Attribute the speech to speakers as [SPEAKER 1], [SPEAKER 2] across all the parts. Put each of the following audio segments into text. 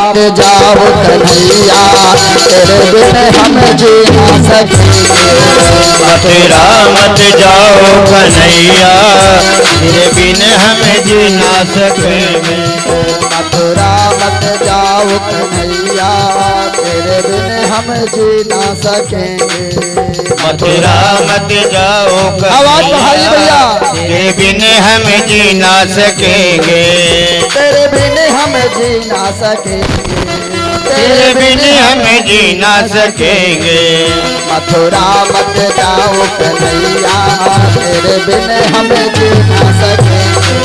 [SPEAKER 1] मत जाओ कन्हैया, तेरे बिन हम जी ना सकेंगे।
[SPEAKER 2] मथुरा मत जाओ कन्हैया, तेरे बिन हम जी ना सकेंगे।
[SPEAKER 1] मथुरा मत जाओ कन्हैया, तेरे बिन हम जी ना सकेंगे।
[SPEAKER 2] मथुरा मत जाओ
[SPEAKER 1] आवाज बढ़ाइए भैया।
[SPEAKER 2] तेरे बिन हम जी ना सकेंगे।
[SPEAKER 1] तेरे बिन हम जी ना सकेंगे।
[SPEAKER 2] तेरे बिन हम जी ना सकेंगे।
[SPEAKER 1] मथुरा मत जाओ कन्हैया, तेरे बिन हम जी ना सकेंगे।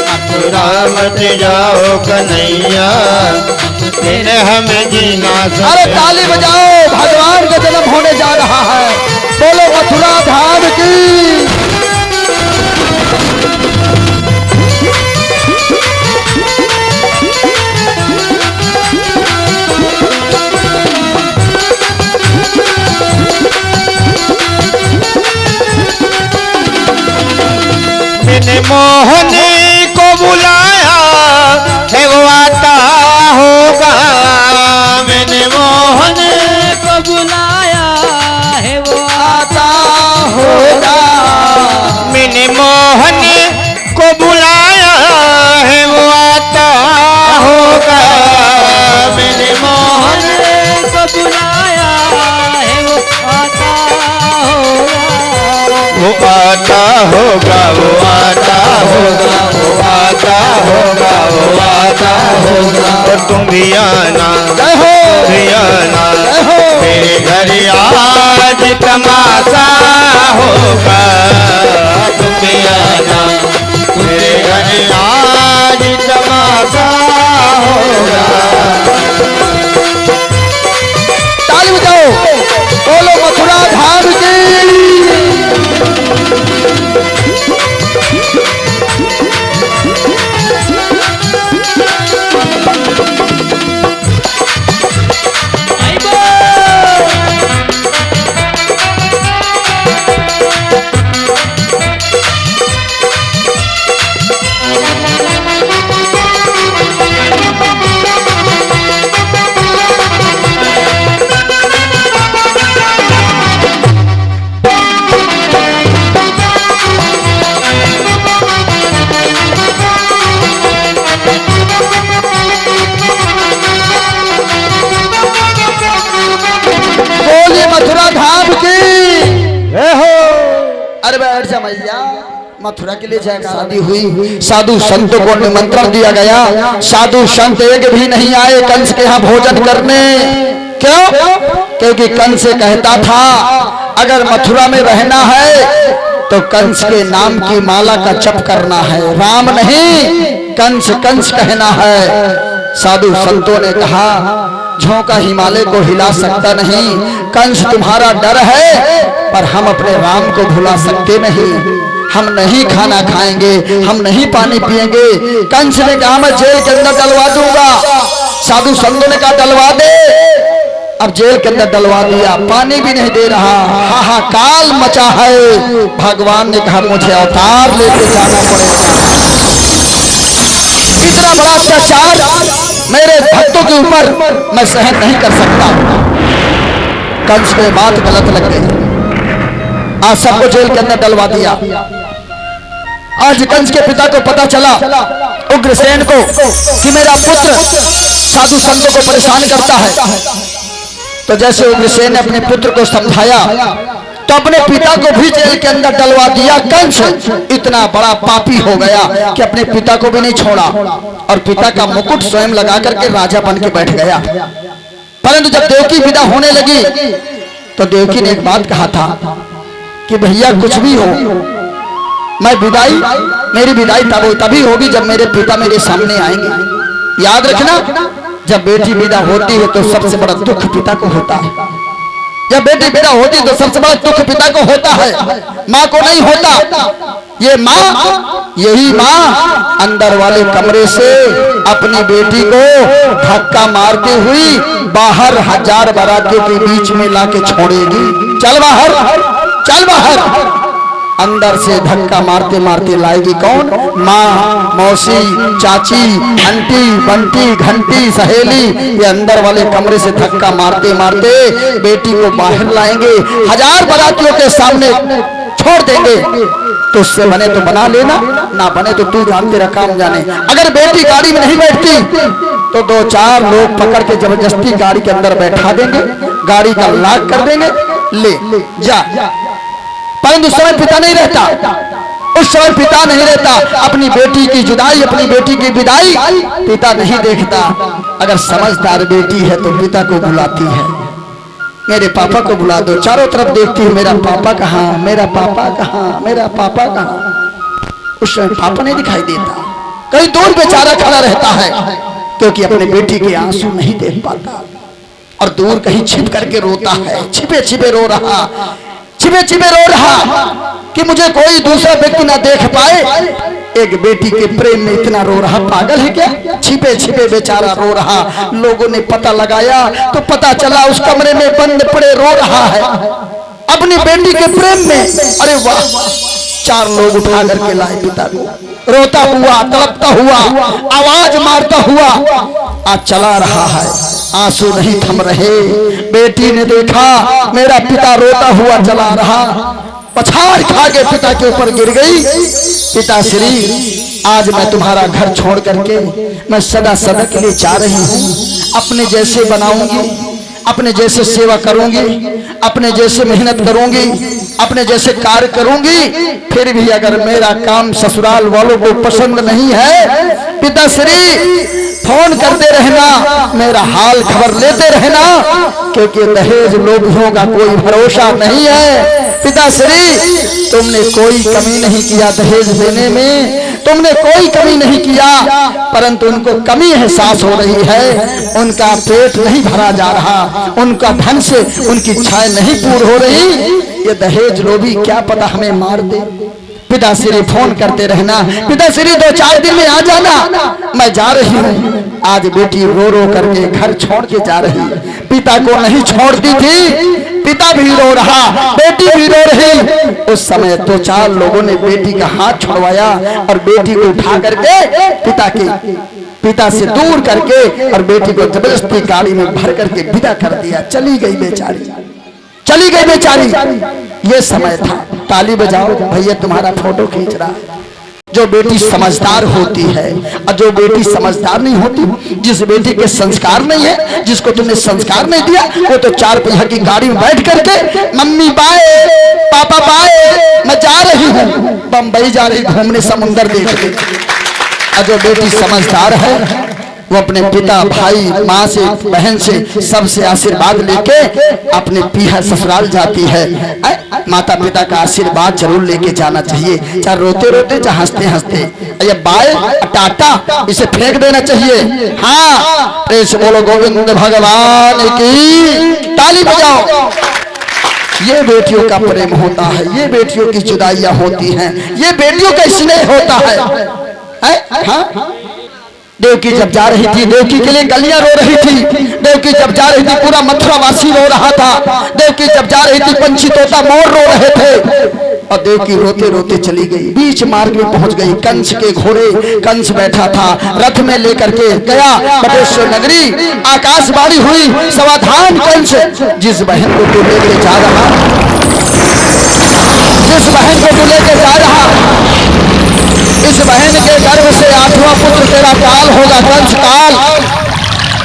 [SPEAKER 2] मथुरा मत जाओ कन्हैया, तेरे हम जी ना सकेंगे।
[SPEAKER 1] अरे ताली बजाओ, भगवान का जन्म होने जा रहा है। बोलो मथुरा धाम की।
[SPEAKER 2] मैंने मोहन को बुलाया है वो आता होगा। मैंने मोहन को बुलाया है वो
[SPEAKER 1] आता होगा।
[SPEAKER 2] मैंने मोहन को बुलाया है वो आता होगा। मैंने मोहन को बुलाया है वो आता होगा। वो आता होगा, वो आता होगा, वो आता होगा, वो आता होगा। और तुम भी आना, भी आना, मेरे घर आज तमाशा होगा। तुम भी आना, मेरे घर आज तमाशा होगा।
[SPEAKER 1] ताली बजाओ, बोलो मथुरा धाम की। मथुरा धाम की। अरे बैठ जा मैया, मथुरा के लिए जयकारा। शादी हुई, साधु संतों को निमंत्रण दिया गया। साधु संत एक भी नहीं आए कंस के यहाँ भोजन करने। क्यों? क्योंकि कंस कहता था अगर मथुरा में रहना है तो कंस के नाम की माला का जप करना है, राम नहीं कंस कंस कहना है। साधु संतों ने कहा झोंका हिमालय को हिला सकता नहीं, कंस तुम्हारा डर है पर हम अपने राम को भुला सकते नहीं। हम नहीं खाना खाएंगे, हम नहीं पानी पिएंगे। कंस ने कहा मैं जेल के अंदर डलवा दूंगा। साधु संतों ने कहा डलवा दे। अब जेल के अंदर डलवा दिया, पानी भी नहीं दे रहा, हाहाकार मचा है। भगवान ने कहा मुझे अवतार लेके जाना पड़ेगा। इतना बड़ा अत्याचार मेरे भक्तों के ऊपर मैं सहन नहीं कर सकता। कंस के बात गलत लग गई, आज सबको जेल के अंदर डलवा दिया। आज कंस के पिता को पता चला उग्रसेन को कि मेरा पुत्र साधु संतों को परेशान करता है। तो जैसे उग्रसेन ने अपने पुत्र को समझाया तो अपने पिता को भी जेल के अंदर डलवा दिया। कंस इतना बड़ा पापी हो गया कि अपने पिता को भी नहीं छोड़ा और पिता का मुकुट स्वयं लगा करके राजा बन के बैठ गया। परंतु जब देवकी विदा होने लगी तो देवकी ने एक बात कहा था कि भैया कुछ भी हो मैं विदाई, मेरी विदाई तभी होगी जब मेरे पिता मेरे सामने आएंगे। याद रखना जब बेटी विदा होती है तो सबसे बड़ा दुख पिता को होता है। जब बेटी विदा होती है तो सबसे बड़ा दुख पिता को होता है, माँ को नहीं होता। ये माँ, यही माँ अंदर वाले कमरे से अपनी बेटी को धक्का मारती हुई बाहर हजार बारातियों के बीच में लाके छोड़ेगी। चल बाहर, चल बाहर। अंदर से धक्का मारते मारते लाएगी कौन? माँ, मौसी, चाची, आंटी, बंटी, घंटी, सहेली। ये अंदर वाले कमरे से धक्का मारते मारते बेटी को बाहर लाएंगे, 1000 बारातियों के सामने छोड़ देंगे। तो उससे बने तो बना लेना, ना बने तो तू जान, तेरा काम जाने। अगर बेटी गाड़ी में नहीं बैठती तो 2-4 लोग पकड़ के जबरदस्ती गाड़ी के अंदर बैठा देंगे, गाड़ी का लॉक कर देंगे, ले जा। परंतु उस समय पिता नहीं रहता, उस समय पिता नहीं रहता। अपनी बेटी की जुदाई, अपनी बेटी की विदाई पिता नहीं देखता। अगर समझदार बेटी है तो पिता को बुलाती है, मेरे पापा को बुला दो। चारों तरफ देखती है, मेरा पापा कहाँ, मेरा पापा कहाँ, मेरा पापा कहाँ। उस समय पापा नहीं दिखाई देता, कहीं दूर बेचारा खड़ा रहता है, क्योंकि अपने बेटी के आंसू नहीं देख पाता और दूर कहीं छिप करके रोता है, छिपे छिपे रो रहा, छिपे छिपे रो रहा कि मुझे कोई दूसरा व्यक्ति ना देख पाए। एक बेटी के प्रेम में इतना रो रहा, पागल है क्या? छिपे छिपे बेचारा रो रहा। लोगों ने पता लगाया तो पता चला उस कमरे में बंद पड़े रो रहा है अपनी बेटी के प्रेम में। अरे वाह, 4 लोग उठा करके लाए पिता को, रोता हुआ, तड़पता हुआ, आवाज मारता हुआ आज चला रहा है, आंसू नहीं थम रहे। बेटी ने देखा मेरा पिता रोता हुआ चला रहा, पछाड़ खा के पिता के ऊपर गिर गई। पिताश्री, आज मैं तुम्हारा घर छोड़ करके मैं सदा सदा के लिए जा रही हूँ। अपने जैसे बनाऊंगी, अपने जैसे सेवा करूंगी, अपने जैसे मेहनत करूंगी, अपने जैसे कार्य करूंगी। फिर भी अगर मेरा काम ससुराल वालों को पसंद नहीं है, पिताश्री फोन करते रहना, मेरा हाल खबर लेते रहना, क्योंकि दहेज लोभियों का कोई भरोसा नहीं है। पिताश्री, तुमने कोई कमी नहीं किया दहेज देने में, तुमने कोई कमी नहीं किया, परंतु उनको कमी एहसास हो रही है। उनका पेट नहीं भरा जा रहा, उनका धन से उनकी इच्छाएं नहीं पूर्ण हो रही। ये दहेज लोभी क्या पता हमें मार दे। पिताश्री फोन करते रहना, पिताश्री 2-4 दिन में आ जाना, मैं जा रही हूँ। आज बेटी रो रो करके घर छोड़ के जा रही, पिता को नहीं छोड़ती थी, पिता भी रो रहा, बेटी भी रो रही। उस समय 2-4 लोगों ने बेटी का हाथ छुड़वाया और बेटी को उठा करके पिता से दूर करके और बेटी को जबरदस्ती गाड़ी में भर करके विदा कर दिया। चली गई बेचारी, चली गई बेचारी। ये समय था, ताली बजाओ भैया, तुम्हारा फोटो खींच रहा। जो बेटी समझदार होती है और जो बेटी समझदार नहीं होती, जिस बेटी के संस्कार नहीं है, जिसको तुमने संस्कार नहीं दिया, वो तो 4 पहिया की गाड़ी में बैठ करके मम्मी बाय, पापा बाय, मैं जा रही हूँ, बम्बई जा रही घूमने, समुंदर देखने। और जो बेटी समझदार है वो अपने पिता, भाई, माँ से, बहन से, सबसे आशीर्वाद लेके अपने पिया ससुराल जाती है। माता पिता का आशीर्वाद जरूर लेके जाना चाहिए, चाहे रोते रोते चाहे हंसते हंसते। ये बाय टाटा इसे फेंक देना चाहिए। हाँ, प्रेस बोलो गोविंद भगवान की, ताली बजाओ। ये बेटियों का प्रेम होता है, ये बेटियों की जुदाइयां होती हैं, ये बेटियों का स्नेह होता है। हाँ, देवकी जब जा रही थी, देवकी के लिए गलियां रो रही थी। देवकी जब जा रही थी, पूरा मथुरा वासी रो रहा था। देवकी जब जा रही थी, पंछी तोता मोर रो रहे थे। और देवकी रोते रोते चली गई, बीच मार्ग में पहुंच गई। कंस के घोड़े, कंस बैठा था, रथ में लेकर के गया बटेश्वर नगरी। आकाशवाणी हुई, सावधान कंस, जिस बहन को तू लेके जा रहा, जिस बहन को तू लेके जा रहा, इस बहन के गर्भ से 8वां पुत्र तेरा काल होगा। कंस, काल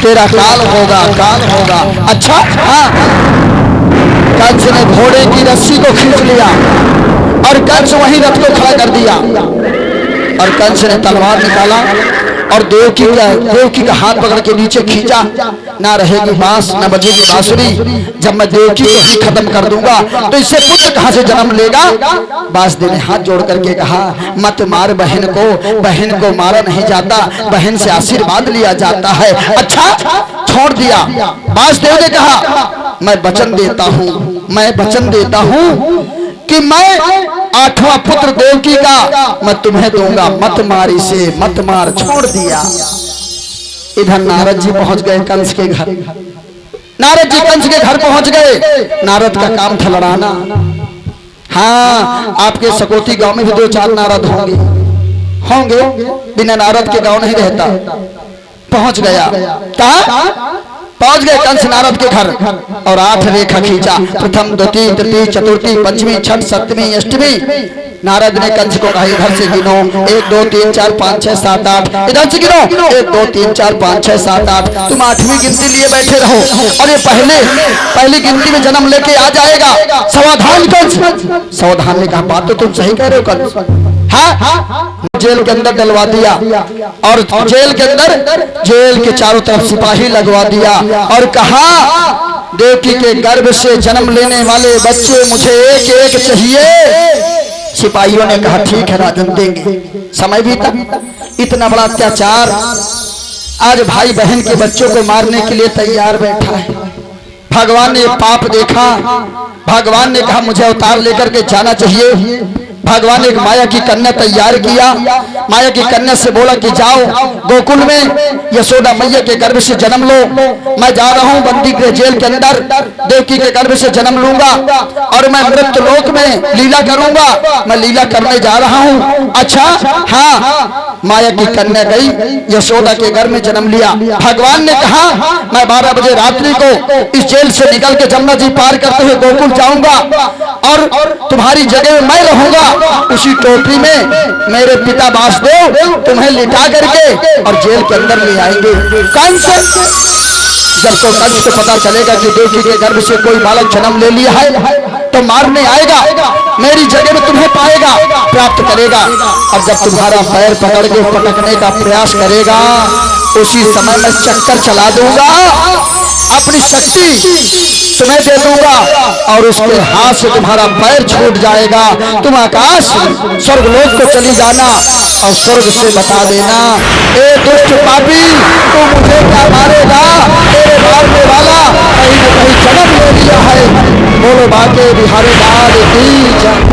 [SPEAKER 1] तेरा काल होगा, काल होगा। अच्छा, हाँ। कंस ने घोड़े की रस्सी को खींच लिया और कंस वहीं रथ को खड़ा कर दिया। और कंस ने तलवार निकाला और देवकी का हाथ पकड़ के नीचे खींचा। ना रहेगी बांस, ना बजेगी बांसुरी, जब मैं देवकी को ही खत्म कर दूंगा तो इससे पुत्र कहां से जन्म लेगा। बांसुरी ने हाथ जोड़ करके कहा, मत मार बहन को मारा नहीं जाता, बहन से आशीर्वाद लिया जाता है। अच्छा, छोड़ दिया। बांसुरी ने कहा, मैं वचन देता हूँ, मैं वचन देता हूँ कि मैं 8वां पुत्र देवकी का मैं तुम्हें दूंगा, मत मार इसे, मत मार। छोड़ दिया। इधर नारद जी पहुंच गए कंस के घर। नारद जी कंस के घर पहुंच गए। नारद का काम था लड़ाना। हाँ, आपके सकोती गांव में भी 2-4 नारद होंगे, बिना नारद के गांव नहीं रहता। पहुंच गया, कहा पहुंच गए कंस नारद के घर और 8 रेखा खींचा। प्रथम, द्वितीय, तृतीय, चतुर्थी, पंचमी, छठ, सप्तमी, अष्टमी। नारद ने कंस को कहा इधर से गिनो 1 2 3 4 5 6 7 8, इधर से गिनो 1 2 3 4 5 6 7 8। तुम 8वीं गिनती लिए बैठे रहो और ये पहली गिनती में जन्म लेके आ जाएगा। सावधान कंस। सावधान ने कहा बात तो तुम सही कह रहे हो कंस। हाँ, जेल के अंदर डलवा दिया और जेल के चारों तरफ सिपाही लगवा दिया और कहा देवकी के गर्भ से जन्म लेने वाले बच्चे मुझे एक एक चाहिए। सिपाहियों ने कहा ठीक है राजन देंगे। समय बीता, इतना बड़ा अत्याचार, आज भाई बहन के बच्चों को मारने के लिए तैयार बैठा है। भगवान ने पाप देखा, भगवान ने कहा मुझे अवतार लेकर के जाना चाहिए। भगवान ने एक माया की कन्या तैयार किया। माया की कन्या से बोला कि जाओ गोकुल में यशोदा मैया के गर्भ से जन्म लो। मैं जा रहा हूँ बंदी गृह जेल के अंदर, देवकी के गर्भ से जन्म लूंगा और मैं मृत्यु लोक में लीला करूंगा। मैं लीला करने जा रहा हूँ। अच्छा, हाँ, माया की कन्या गई, यशोदा के घर में जन्म लिया। भगवान ने कहा मैं 12 बजे रात्रि को इस जेल से निकल के जमुना जी पार करते हुए गोकुल जाऊंगा और तुम्हारी जगह में मैं रहूंगा। उसी टोकरी में मेरे पिता वासुदेव तुम्हें लिटा करके और जेल के अंदर ले आएंगे। कंस, जब को कंस को पता चलेगा कि देवकी के गर्भ से कोई बालक जन्म ले लिया है तो मारने आएगा, मेरी जगह में तुम्हें पाएगा, प्राप्त करेगा और जब तुम्हारा पैर पकड़ के पटकने का प्रयास करेगा उसी समय मैं चक्कर चला दूंगा, अपनी शक्ति तुम्हें दे दूंगा और उसके हाथ से तुम्हारा पैर छूट जाएगा। तुम आकाश स्वर्गलोक को चली जाना और स्वर्ग से बता देना ए दुष्ट पापी तू मुझे क्या मारेगा, तेरे मारने वाला कहीं न कहीं जन्म ले लिया है। बोलो बाके बिहारी लाल की जय।